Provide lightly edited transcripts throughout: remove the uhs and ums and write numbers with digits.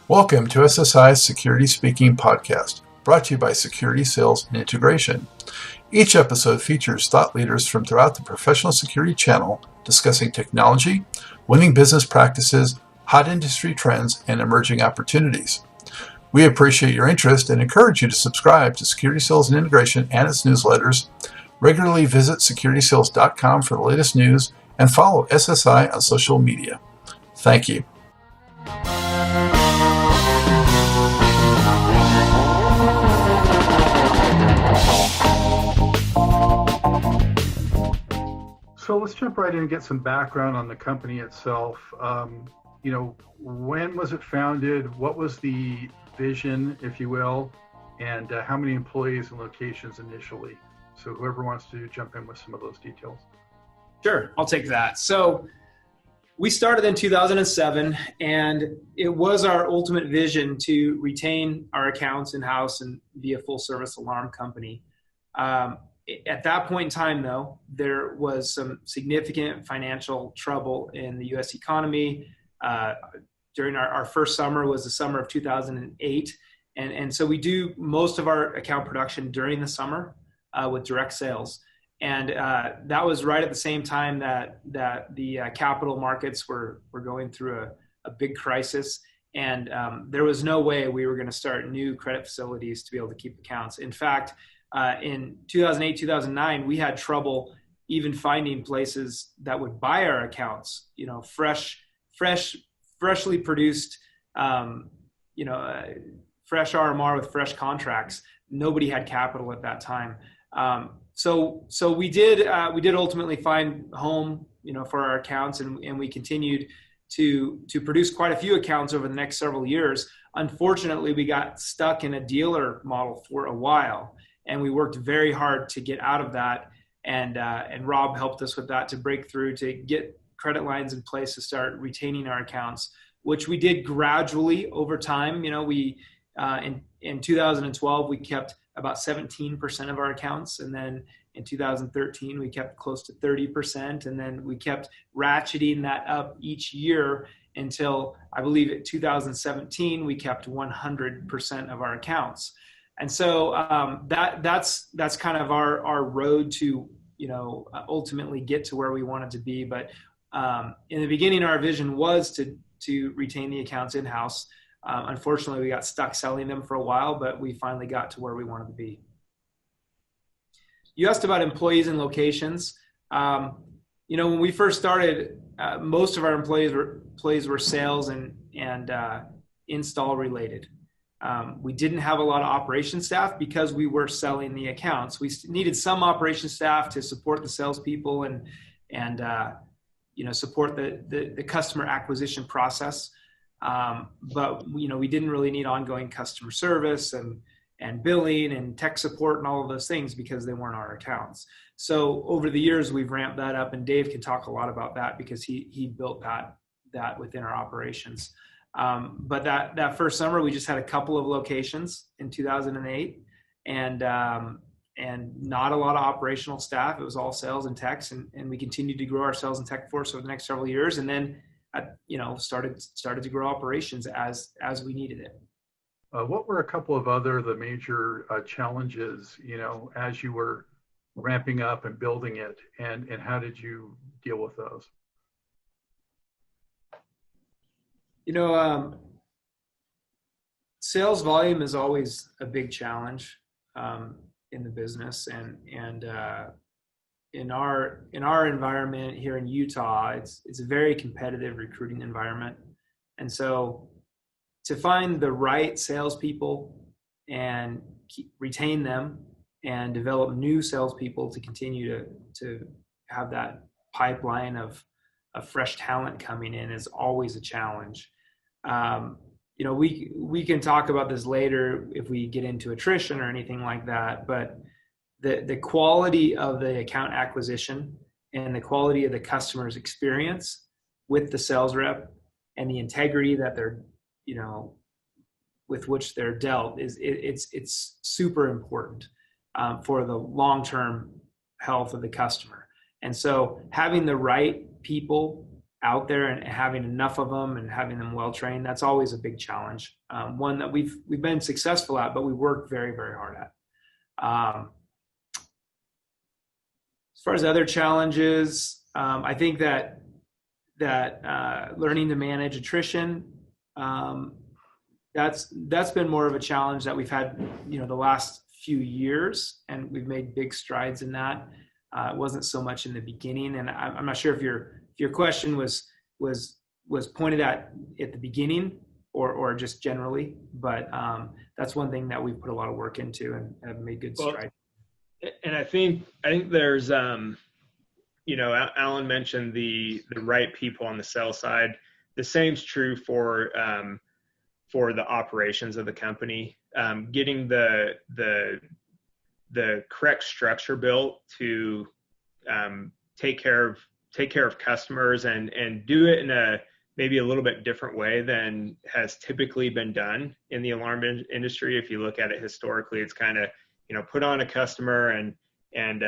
Welcome to SSI's Security Speaking podcast, brought to you by Security Sales and Integration. Each episode features thought leaders from throughout the professional security channel discussing technology, winning business practices, hot industry trends, and emerging opportunities. We appreciate your interest and encourage you to subscribe to Security Sales and Integration and its newsletters. Regularly visit securitysales.com for the latest news and follow SSI on social media. Thank you. So let's jump right in and get some background on the company itself. When was it founded? What was the vision, if you will, and how many employees and locations initially? So whoever wants to jump in with some of those details. Sure, I'll take that. So we started in 2007, and it was our ultimate vision to retain our accounts in-house and be a full-service alarm company. At that point in time, though, there was some significant financial trouble in the U.S. economy. During our first summer was the summer of 2008. And so we do most of our account production during the summer with direct sales. And that was right at the same time that the capital markets were going through a big crisis. And there was no way we were going to start new credit facilities to be able to keep accounts. In fact, in 2008, 2009, we had trouble even finding places that would buy our accounts, freshly produced, fresh RMR with fresh contracts. Nobody had capital at that time. So we did ultimately find a home, for our accounts, and we continued to produce quite a few accounts over the next several years. Unfortunately, we got stuck in a dealer model for a while, and we worked very hard to get out of that. And Rob helped us with that, to break through, to get credit lines in place to start retaining our accounts, which we did gradually over time. We in 2012 we kept about 17% of our accounts, and then in 2013 we kept close to 30%, and then we kept ratcheting that up each year until, I believe, in 2017 we kept 100% of our accounts. And so that's kind of our road to ultimately get to where we wanted to be. But in the beginning, our vision was to retain the accounts in-house. Unfortunately, we got stuck selling them for a while, but we finally got to where we wanted to be. You asked about employees and locations. When we first started, most of our employees were sales and install related. We didn't have a lot of operations staff because we were selling the accounts. We needed some operations staff to support the salespeople and support the customer acquisition process. But we didn't really need ongoing customer service and billing and tech support and all of those things because they weren't our accounts. So over the years, we've ramped that up, and Dave can talk a lot about that because he built that within our operations. But that first summer, we just had a couple of locations in 2008, and not a lot of operational staff. It was all sales and techs, and we continued to grow our sales and tech force over the next several years, and then started to grow operations as we needed it. What were a couple of the major challenges, as you were ramping up and building it, and how did you deal with those? Sales volume is always a big challenge in the business, and in our environment here in Utah, it's a very competitive recruiting environment, and so to find the right salespeople and retain them and develop new salespeople to continue to have that pipeline of fresh talent coming in is always a challenge. We can talk about this later if we get into attrition or anything like that, but the quality of the account acquisition and the quality of the customer's experience with the sales rep and the integrity that they're, with which they're dealt it's super important for the long-term health of the customer. And so having the right people out there and having enough of them and having them well trained, that's always a big challenge. One that we've been successful at, but we work very, very hard at. As far as other challenges, I think that learning to manage attrition, that's been more of a challenge that we've had, the last few years, and we've made big strides in that. It wasn't so much in the beginning, and I'm not sure if your question was pointed at the beginning or just generally, but that's one thing that we've put a lot of work into and have made good strides. And I think there's, Alan mentioned the right people on the sales side. The same's true for the operations of the company. Getting the correct structure built to take care of customers and do it in maybe a little bit different way than has typically been done in the alarm industry. If you look at it historically, it's kind of, put on a customer and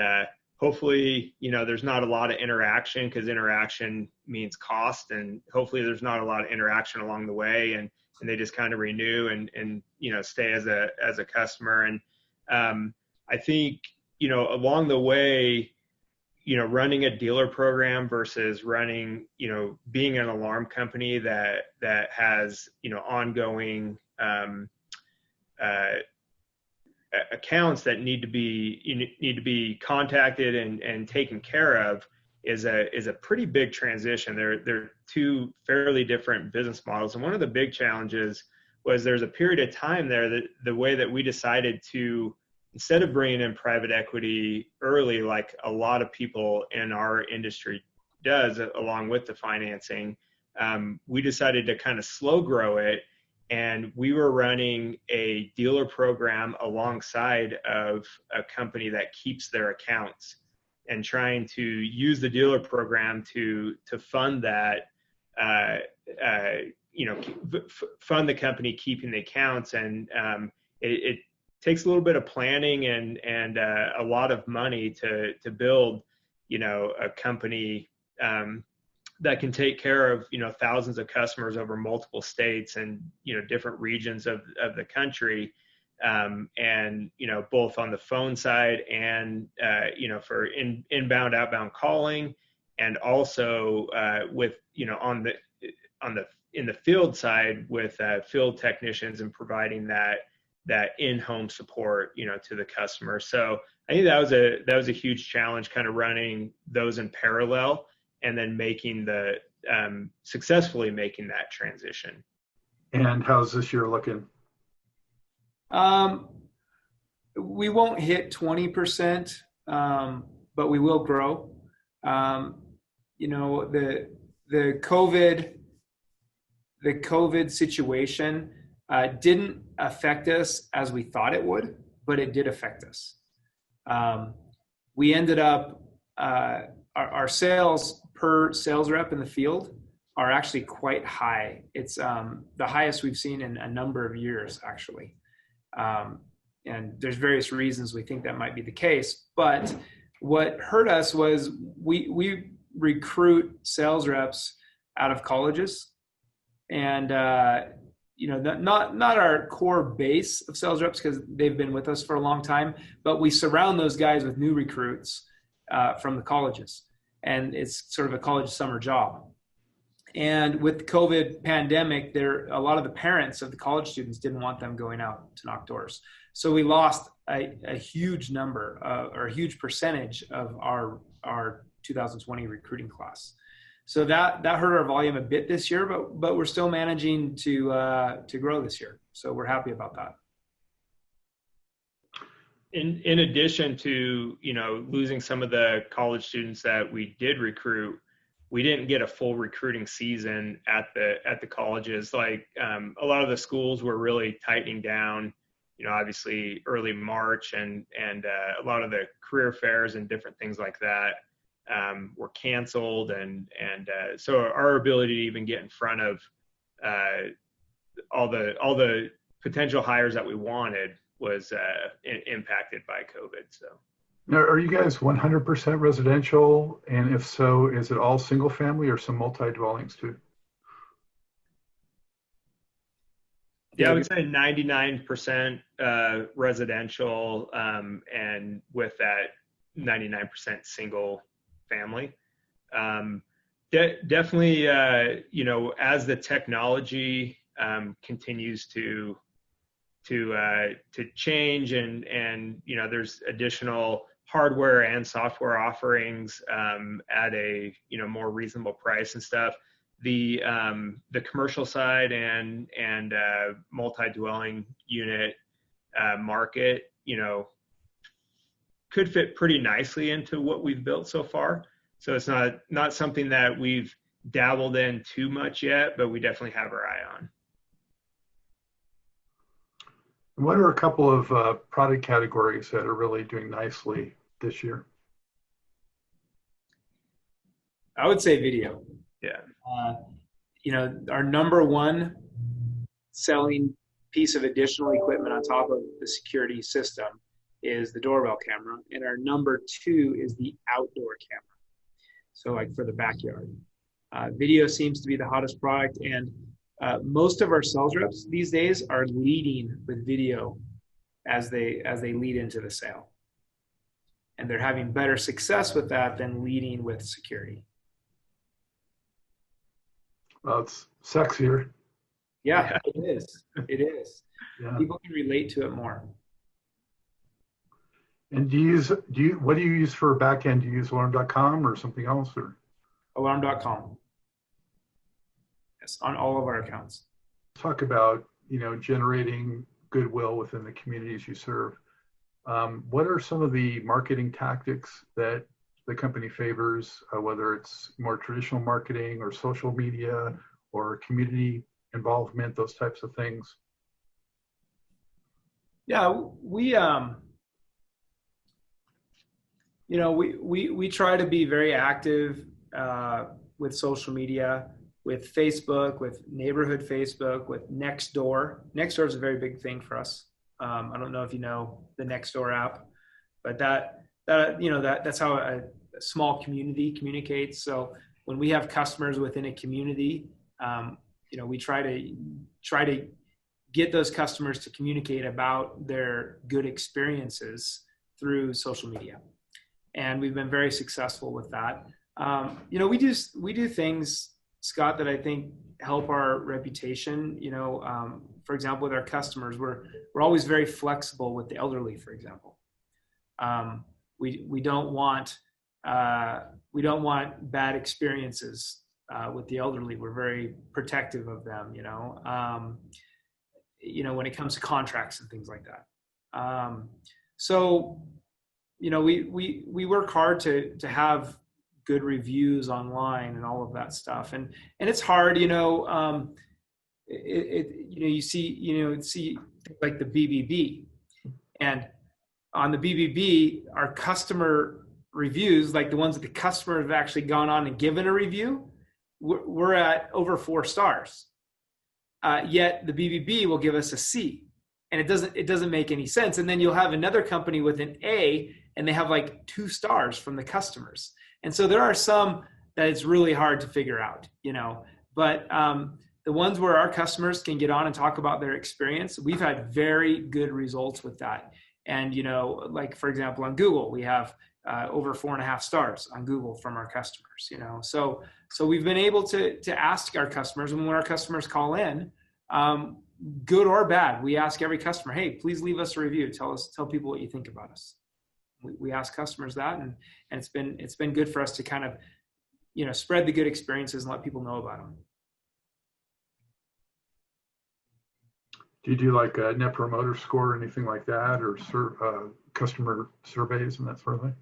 hopefully, there's not a lot of interaction, because interaction means cost, and hopefully there's not a lot of interaction along the way, and they just kind of renew and stay as a customer. And I think, along the way, running a dealer program versus running, being an alarm company that has, ongoing accounts that need to be contacted and taken care of is a pretty big transition. They're two fairly different business models. And one of the big challenges was there's a period of time there that the way that we decided to, instead of bringing in private equity early, like a lot of people in our industry does, along with the financing, we decided to kind of slow grow it. And we were running a dealer program alongside of a company that keeps their accounts, and trying to use the dealer program to fund that, fund the company keeping the accounts. And it takes a little bit of planning and a lot of money to build, a company that can take care of, thousands of customers over multiple states and, different regions of the country. And, both on the phone side and, for inbound, outbound calling, and also with, in the field side with field technicians and providing that in-home support, to the customer. So I think that was a huge challenge, kind of running those in parallel, and then successfully making that transition. And how's this year looking? We won't hit 20%, but we will grow. The COVID situation didn't affect us as we thought it would, but it did affect us. We ended up, our sales per sales rep in the field are actually quite high. It's the highest we've seen in a number of years, actually. And there's various reasons we think that might be the case. But what hurt us was we recruit sales reps out of colleges, and not our core base of sales reps, because they've been with us for a long time, but we surround those guys with new recruits from the colleges, and it's sort of a college summer job. And with the COVID pandemic, a lot of the parents of the college students didn't want them going out to knock doors. So we lost a huge number or a huge percentage of our 2020 recruiting class. So that hurt our volume a bit this year, but we're still managing to grow this year. So we're happy about that. In addition to, losing some of the college students that we did recruit, we didn't get a full recruiting season at the colleges. Like a lot of the schools were really tightening down, obviously early March, and a lot of the career fairs and different things like that were canceled. And so our ability to even get in front of all the potential hires that we wanted was impacted by COVID. So Now, are you guys 100% residential? And if so, is it all single family or some multi-dwellings too? Yeah, I would say 99% residential, and with that 99% single family. Definitely, as the technology continues to change, and there's additional hardware and software offerings at a more reasonable price and stuff. The commercial side and multi-dwelling unit market, could fit pretty nicely into what we've built so far. So it's not something that we've dabbled in too much yet, but we definitely have our eye on. What are a couple of product categories that are really doing nicely this year? I would say video. Yeah. Our number one selling piece of additional equipment on top of the security system is the doorbell camera, and our number two is the outdoor camera. So like for the backyard. Video seems to be the hottest product, and most of our sales reps these days are leading with video as they lead into the sale. And they're having better success with that than leading with security. Well, it's sexier. Yeah, it is. It is. Yeah. People can relate to it more. And what do you use for backend? Do you use alarm.com or something else, or? Alarm.com. Yes, on all of our accounts. Talk about, generating goodwill within the communities you serve. What are some of the marketing tactics that the company favors, whether it's more traditional marketing or social media or community involvement, those types of things? Yeah, we try to be very active with social media, with Facebook, with neighborhood Facebook, with Nextdoor. Nextdoor is a very big thing for us. I don't know if you know the Nextdoor app, but that's how a small community communicates. So when we have customers within a community, we try to get those customers to communicate about their good experiences through social media, and we've been very successful with that. We do things, Scott, that I think help our reputation. For example, with our customers, we're always very flexible with the elderly. For example, we don't want bad experiences with the elderly. We're very protective of them. When it comes to contracts and things like that. We work hard to have good reviews online and all of that stuff, and it's hard. You see like the BBB, and on the BBB, our customer reviews, like the ones that the customer have actually gone on and given a review, we're at over 4 stars. Yet the BBB will give us a C, and it doesn't make any sense. And then you'll have another company with an A, and they have like 2 stars from the customers. And so there are some that it's really hard to figure out, but the ones where our customers can get on and talk about their experience, we've had very good results with that. And, like for example, on Google, we have over 4.5 stars on Google from our customers, so we've been able to ask our customers, and when our customers call in, good or bad, we ask every customer, hey, please leave us a review. Tell people what you think about us. We ask customers that, and it's been good for us to kind of, spread the good experiences and let people know about them. Do you do like a net promoter score or anything like that, or customer surveys and that sort of thing?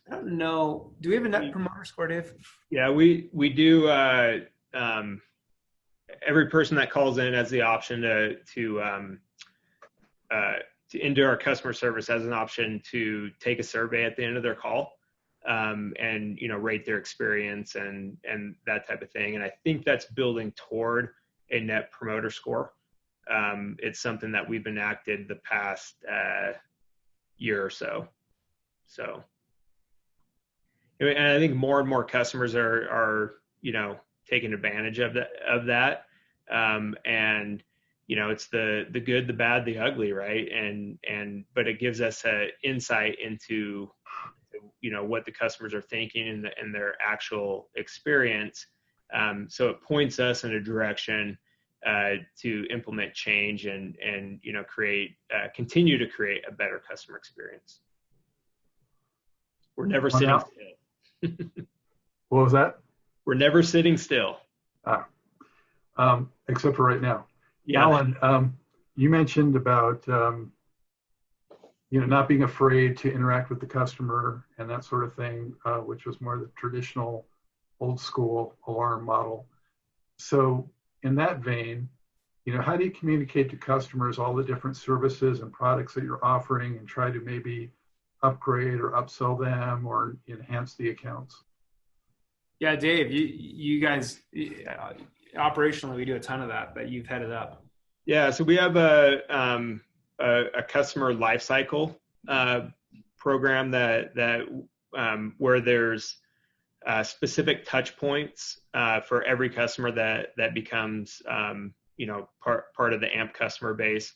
I don't know. Do we have a net promoter score, Dave? Yeah, we do. Every person that calls in has the option to into our customer service has an option to take a survey at the end of their call, and rate their experience and that type of thing. And I think that's building toward a net promoter score. It's something that we've enacted the past year or so. So, and I think more and more customers are taking advantage of that. And it's the good, the bad, the ugly, right? But it gives us an insight into what the customers are thinking and their actual experience. So it points us in a direction to implement change and continue to create a better customer experience. We're never sitting still. What was that? We're never sitting still. Except for right now. Yeah. Alan, you mentioned about not being afraid to interact with the customer and that sort of thing, which was more the traditional old school alarm model. So in that vein, how do you communicate to customers all the different services and products that you're offering and try to maybe upgrade or upsell them or enhance the accounts? Yeah, Dave, you guys, operationally, we do a ton of that, but you've headed up. Yeah, so we have a customer lifecycle program that where there's specific touch points for every customer that becomes part of the AMP customer base.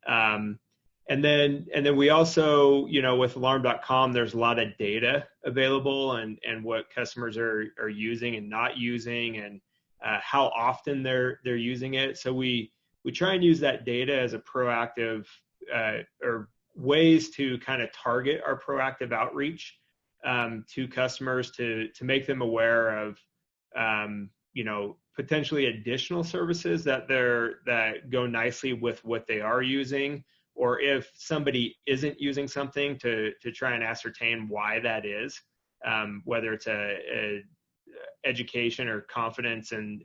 And then we also, with alarm.com, there's a lot of data available and what customers are using and not using and how often they're using it. So we try and use that data as a proactive or ways to kind of target our proactive outreach to customers to make them aware of potentially additional services that go nicely with what they are using, or if somebody isn't using something to try and ascertain why that is, whether it's a education or confidence in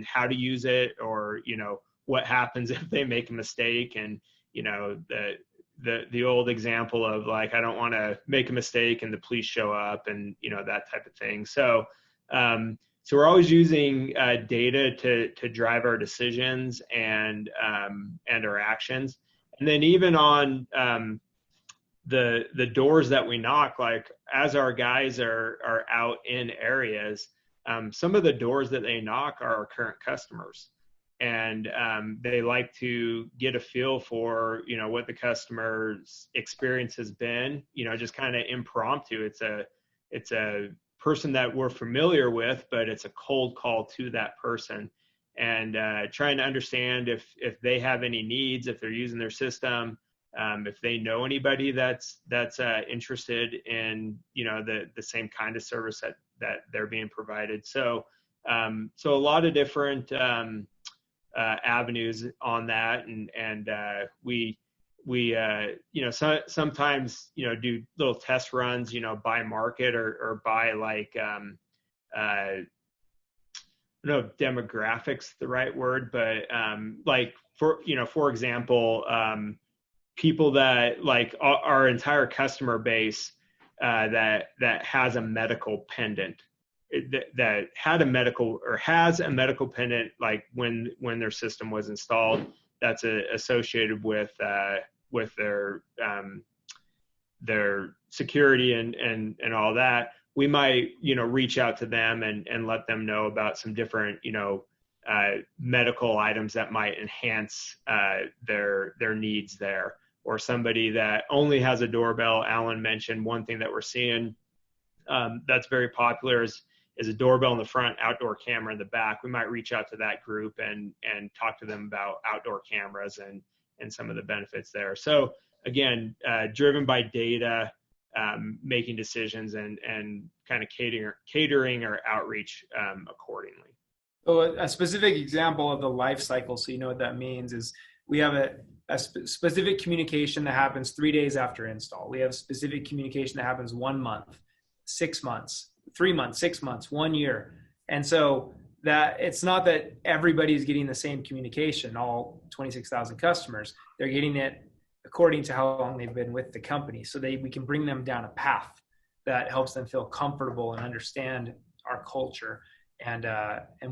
how to use it, or what happens if they make a mistake, and the old example of like, I don't want to make a mistake and the police show up, and that type of thing. So so we're always using data to drive our decisions and our actions. And then even on the doors that we knock, like as our guys are out in areas, some of the doors that they knock are our current customers. And they like to get a feel for, what the customer's experience has been, just kind of impromptu. It's a person that we're familiar with, but it's a cold call to that person, and trying to understand if they have any needs, if they're using their system, if they know anybody that's interested in, the same kind of service that they're being provided. So a lot of different avenues on that, and we sometimes do little test runs by market or by like I don't know if demographics the right word, but like for example, people that like our entire customer base that has a medical pendant, that had a medical or has a medical pendant, like when their system was installed, that's associated with their security and all that. We might reach out to them and let them know about some different medical items that might enhance their needs there. Or somebody that only has a doorbell. Alan mentioned one thing that we're seeing that's very popular is a doorbell in the front, outdoor camera in the back. We might reach out to that group and talk to them about outdoor cameras and some of the benefits there. So again, driven by data, making decisions and kind of catering our outreach accordingly. So a specific example of the life cycle, so you know what that means, is we have a specific communication that happens 3 days after install. We have specific communication that happens 1 month, 6 months, 3 months, 6 months, 1 year. And so that it's not that everybody's getting the same communication, all 26,000 customers. They're getting it according to how long they've been with the company. So we can bring them down a path that helps them feel comfortable and understand our culture and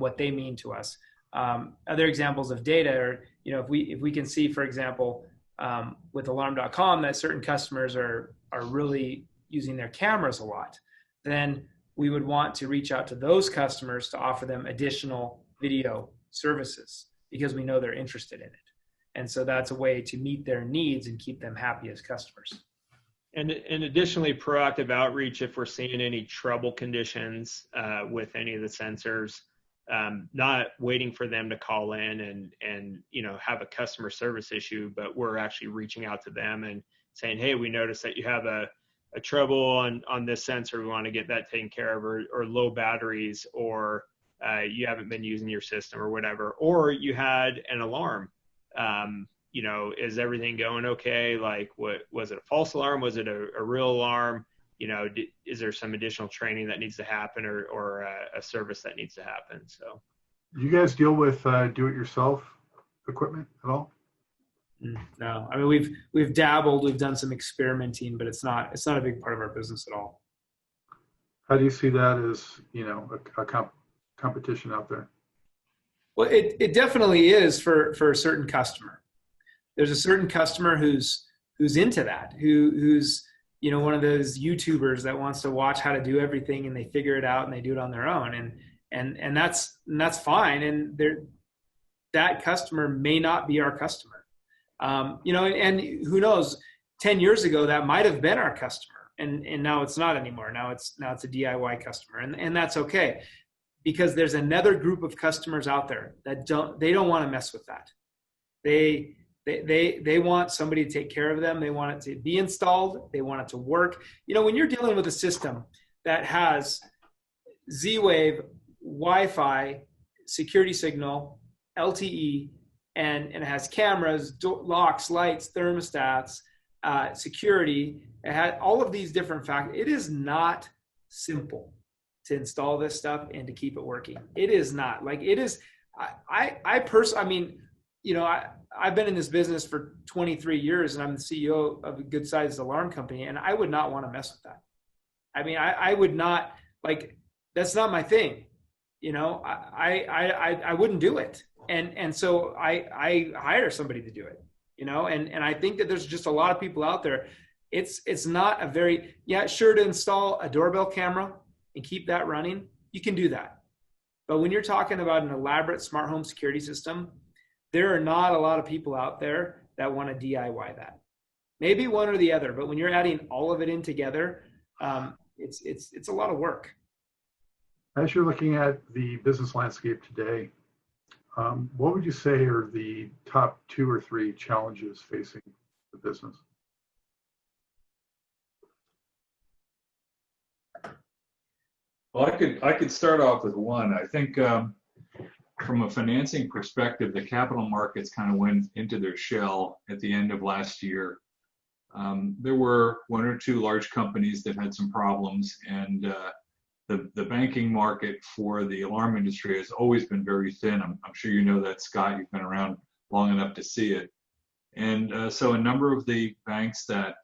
what they mean to us. Other examples of data are, if we can see, for example, with alarm.com, that certain customers are are really using their cameras a lot, then we would want to reach out to those customers to offer them additional video services because we know they're interested in it. And so that's a way to meet their needs and keep them happy as customers. And additionally, proactive outreach if we're seeing any trouble conditions with any of the sensors, not waiting for them to call in and have a customer service issue, but we're actually reaching out to them and saying, hey, we noticed that you have a trouble on this sensor. We want to get that taken care of, or low batteries, or you haven't been using your system or whatever, or you had an alarm. Is everything going okay? Like, what was it, a false alarm? Was it a real alarm? Is there some additional training that needs to happen, or a service that needs to happen? So, do you guys deal with do-it-yourself equipment at all? No, I mean we've dabbled, we've done some experimenting, but it's not a big part of our business at all. How do you see that as a competition out there? Well, it definitely is for a certain customer. There's a certain customer who's into that, who's one of those YouTubers that wants to watch how to do everything, and they figure it out and they do it on their own, and that's fine. And that customer may not be our customer. And who knows, 10 years ago, that might have been our customer, and now it's not anymore. Now it's a DIY customer, and that's okay, because there's another group of customers out there that don't want to mess with that. They want somebody to take care of them. They want it to be installed. They want it to work. When you're dealing with a system that has Z-Wave, Wi-Fi, security signal, LTE, and it has cameras, locks, lights, thermostats, security. It had all of these different factors. It is not simple to install this stuff and to keep it working. It is not. Like, it is. I've been in this business for 23 years, and I'm the CEO of a good-sized alarm company, and I would not want to mess with that. I mean, I would not, like, that's not my thing. I wouldn't do it. And so I hire somebody to do it, and I think that there's just a lot of people out there. It's not a very, sure, to install a doorbell camera and keep that running, you can do that. But when you're talking about an elaborate smart home security system, there are not a lot of people out there that want to DIY that. Maybe one or the other, but when you're adding all of it in together, it's a lot of work. As you're looking at the business landscape today, what would you say are the top 2 or 3 challenges facing the business? Well, I could start off with one. I think from a financing perspective, the capital markets kind of went into their shell at the end of last year. There were 1 or 2 large companies that had some problems, and the banking market for the alarm industry has always been very thin. I'm sure you know that, Scott. You've been around long enough to see it. And so a number of the banks that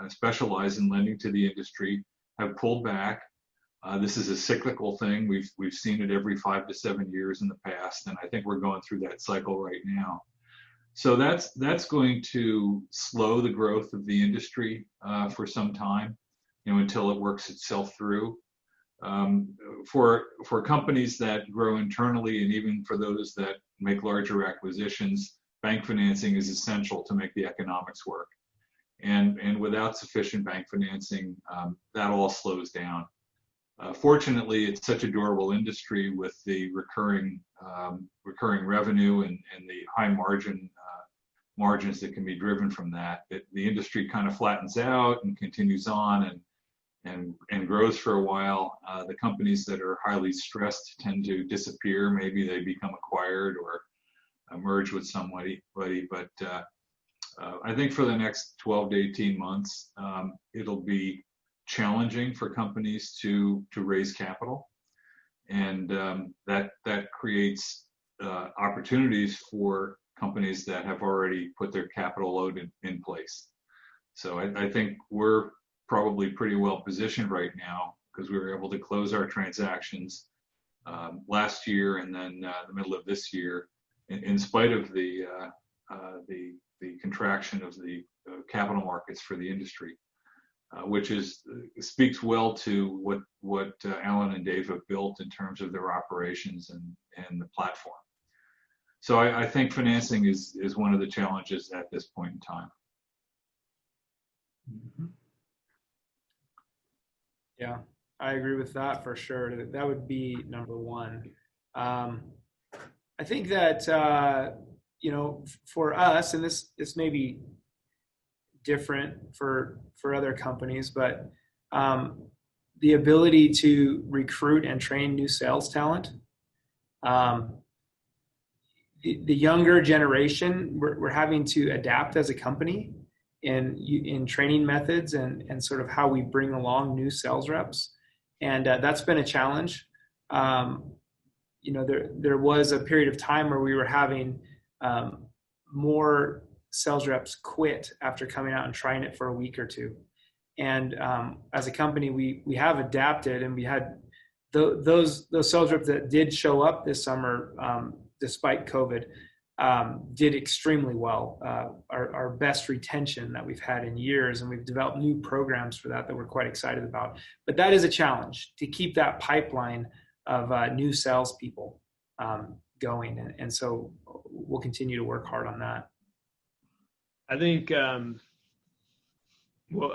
specialize in lending to the industry have pulled back. This is a cyclical thing. We've seen it every 5 to 7 years in the past, and I think we're going through that cycle right now. So that's going to slow the growth of the industry for some time, until it works itself through. For companies that grow internally, and even for those that make larger acquisitions, bank financing is essential to make the economics work. And without sufficient bank financing, that all slows down. Fortunately, it's such a durable industry with the recurring revenue and the high margins that can be driven from that the industry kind of flattens out and continues on and grows for a while. The companies that are highly stressed tend to disappear. Maybe they become acquired or merge with somebody. But I think for the next 12 to 18 months, it'll be challenging for companies to raise capital, and that creates opportunities for companies that have already put their capital load in place. So I think we're probably pretty well positioned right now because we were able to close our transactions last year and then the middle of this year, in spite of the contraction of the capital markets for the industry. which speaks well to what Alan and Dave have built in terms of their operations and the platform. So I think financing is one of the challenges at this point in time. Mm-hmm. Yeah, I agree with that for sure. That would be number one. I think that, for us, and this may be different for other companies, but the ability to recruit and train new sales talent. The younger generation, we're having to adapt as a company in training methods and sort of how we bring along new sales reps. And that's been a challenge. There was a period of time where we were having more sales reps quit after coming out and trying it for a week or two. And as a company, we have adapted, and we had those sales reps that did show up this summer, despite COVID, did extremely well. Our best retention that we've had in years, and we've developed new programs for that we're quite excited about. But that is a challenge, to keep that pipeline of new salespeople going, and so we'll continue to work hard on that. I think, well,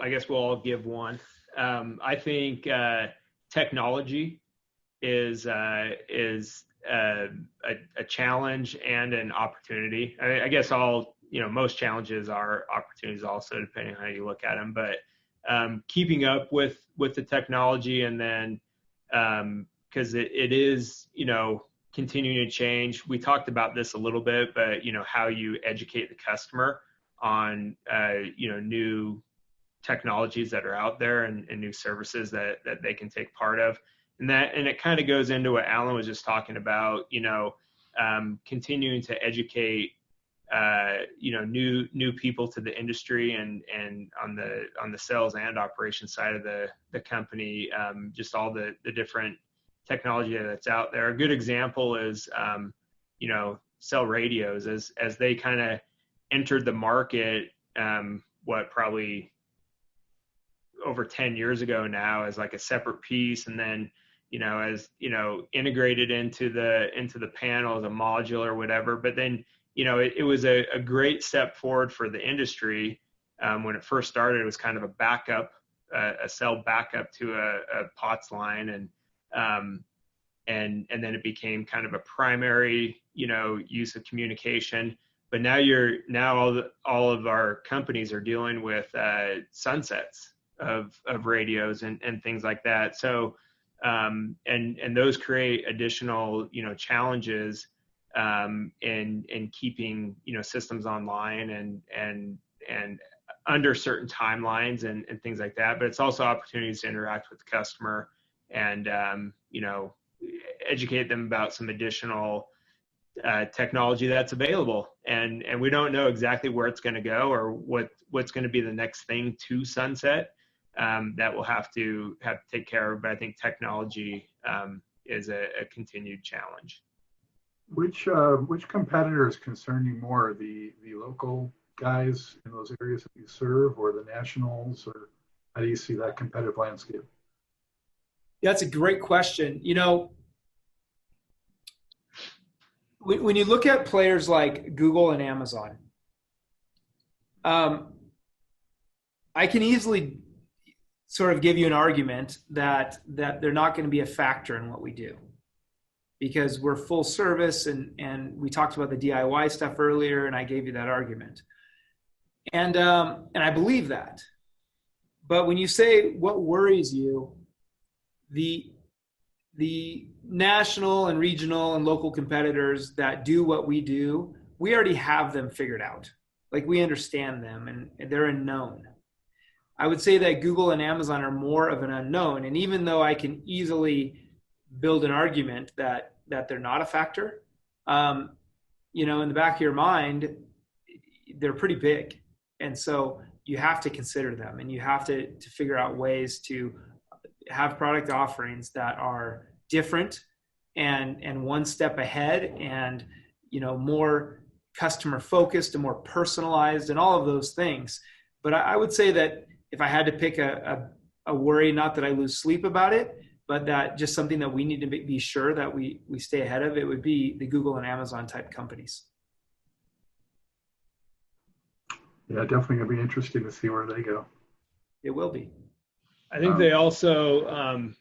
I guess we'll all give one. I think technology is a challenge and an opportunity. I guess most challenges are opportunities also, depending on how you look at them. But keeping up with the technology, and then because it is continuing to change. We talked about this a little bit, but how you educate the customer on new technologies that are out there and new services that they can take part of. And it kind of goes into what Alan was just talking about, continuing to educate, new people to the industry and on the sales and operations side of the company, just all the different technology that's out there. A good example is, cell radios as they kind of entered the market, probably over 10 years ago now, as like a separate piece, and then integrated into the panel as a module or whatever. But then it was a great step forward for the industry. When it first started, it was kind of a backup, a cell backup to a POTS line, and then it became kind of a primary use of communication. But now all of our companies are dealing with sunsets of radios and things like that. So and those create additional challenges in keeping systems online and under certain timelines and things like that. But it's also opportunities to interact with the customer and educate them about some additional technology that's available, and we don't know exactly where it's going to go or what's going to be the next thing to sunset that we'll have to take care of. But I think technology is a continued challenge. Which competitors concern you more, the local guys in those areas that you serve, or the nationals, or how do you see that competitive landscape? Yeah, that's a great question. When you look at players like Google and Amazon, I can easily sort of give you an argument that they're not going to be a factor in what we do, because we're full service, and we talked about the DIY stuff earlier, and I gave you that argument. And I believe that. But when you say what worries you, the national and regional and local competitors that do what we do, we already have them figured out. Like, we understand them, and they're a known. I would say that Google and Amazon are more of an unknown. And even though I can easily build an argument that they're not a factor, in the back of your mind, they're pretty big. And so you have to consider them, and you have to figure out ways to have product offerings that are different and one step ahead, and more customer focused and more personalized and all of those things. But I would say that if I had to pick a worry, not that I lose sleep about it, but that just something that we need to be sure that we stay ahead of, it would be the Google and Amazon type companies. Yeah, definitely going to be interesting to see where they go. It will be. I think they also,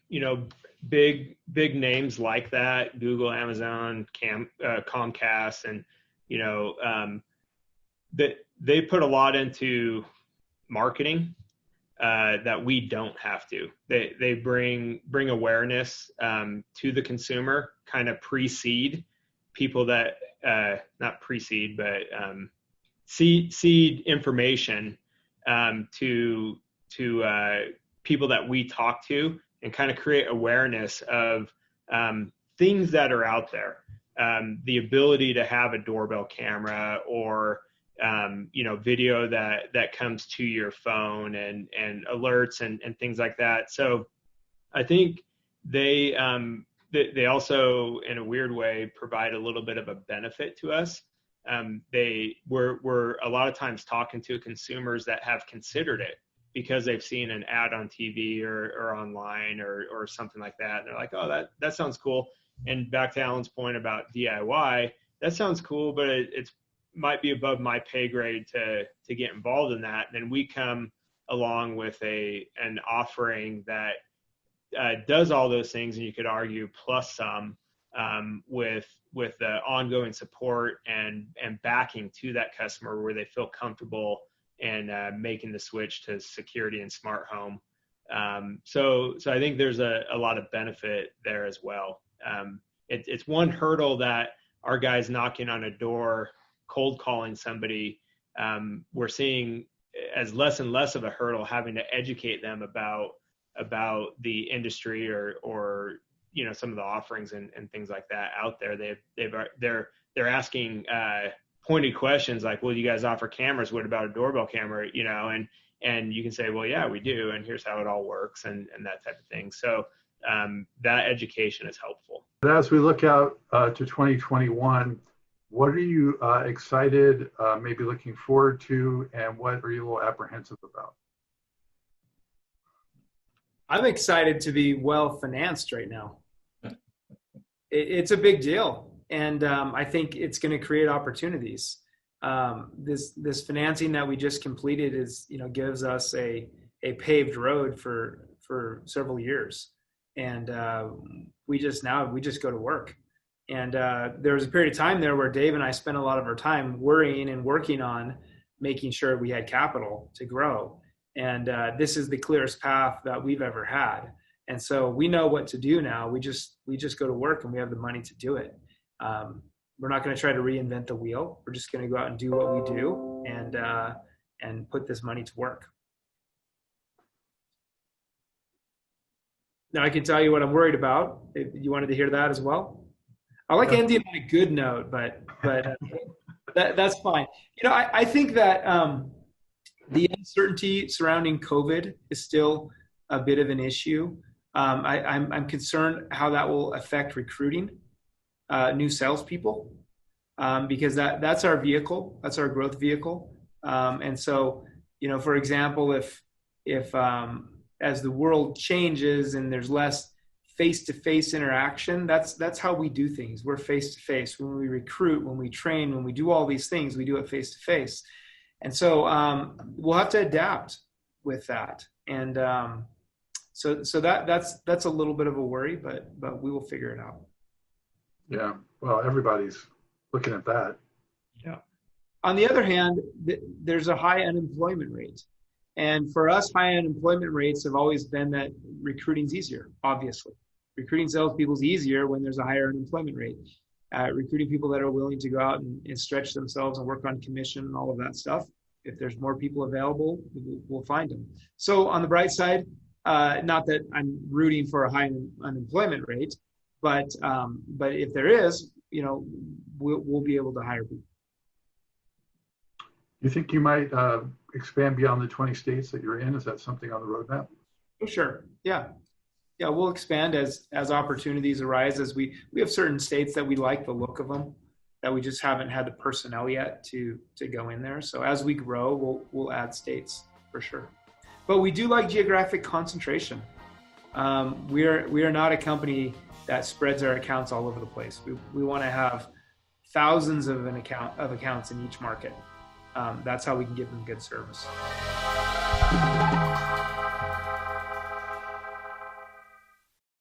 big names like that, Google, Amazon, Comcast, and, that they put a lot into marketing that we don't have to. They bring awareness to the consumer, kind of precede people that, not precede, but seed information to people that we talk to, and kind of create awareness of things that are out there. The ability to have a doorbell camera, or video that comes to your phone, and alerts and things like that. So I think they also, in a weird way, provide a little bit of a benefit to us. We're a lot of times talking to consumers that have considered it because they've seen an ad on TV or online or something like that. And they're like, oh, that sounds cool. And back to Alan's point about DIY, that sounds cool, but it's might be above my pay grade to get involved in that. And then we come along with an offering that does all those things, and you could argue plus some, with the ongoing support and backing to that customer, where they feel comfortable and making the switch to security and smart home. So I think there's a lot of benefit there as well. It's one hurdle that our guys knocking on a door, cold calling somebody, we're seeing as less and less of a hurdle, having to educate them about the industry or some of the offerings and things like that out there. They're asking pointed questions like, well, you guys offer cameras, what about a doorbell camera? And you can say, well, yeah, we do, and here's how it all works, and that type of thing. So that education is helpful. As we look out to 2021, what are you excited, maybe looking forward to, and what are you a little apprehensive about? I'm excited to be well financed right now. It's a big deal, and I think it's going to create opportunities. This financing that we just completed gives us a paved road for several years, and we just go to work. And there was a period of time there where Dave and I spent a lot of our time worrying and working on making sure we had capital to grow. And this is the clearest path that we've ever had. And so we know what to do now. We just go to work, and we have the money to do it. We're not going to try to reinvent the wheel. We're just going to go out and do what we do, and put this money to work. Now I can tell you what I'm worried about. If you wanted to hear that as well. I like ending on a good note, but that's fine. I think that the uncertainty surrounding COVID is still a bit of an issue. I'm concerned how that will affect recruiting new salespeople, because that's our vehicle, that's our growth vehicle. And so, for example, if as the world changes and there's less face-to-face interaction, that's how we do things. We're face-to-face. When we recruit, when we train, when we do all these things, we do it face-to-face. And so we'll have to adapt with that. And so that's a little bit of a worry, but we will figure it out. Yeah, well, everybody's looking at that. Yeah. On the other hand, there's a high unemployment rate. And for us, high unemployment rates have always been that recruiting's easier, obviously. Recruiting salespeople is easier when there's a higher unemployment rate. Recruiting people that are willing to go out and stretch themselves and work on commission and all of that stuff. If there's more people available, we'll find them. So on the bright side, not that I'm rooting for a high unemployment rate, but if there is, we'll be able to hire people. You think you might expand beyond the 20 states that you're in? Is that something on the roadmap? For sure. Yeah, we'll expand as opportunities arise. As we have certain states that we like the look of them, that we just haven't had the personnel yet to go in there. So as we grow, we'll add states for sure. but we do like geographic concentration. We are not a company that spreads our accounts all over the place. We want to have thousands of accounts in each market. That's how we can give them good service.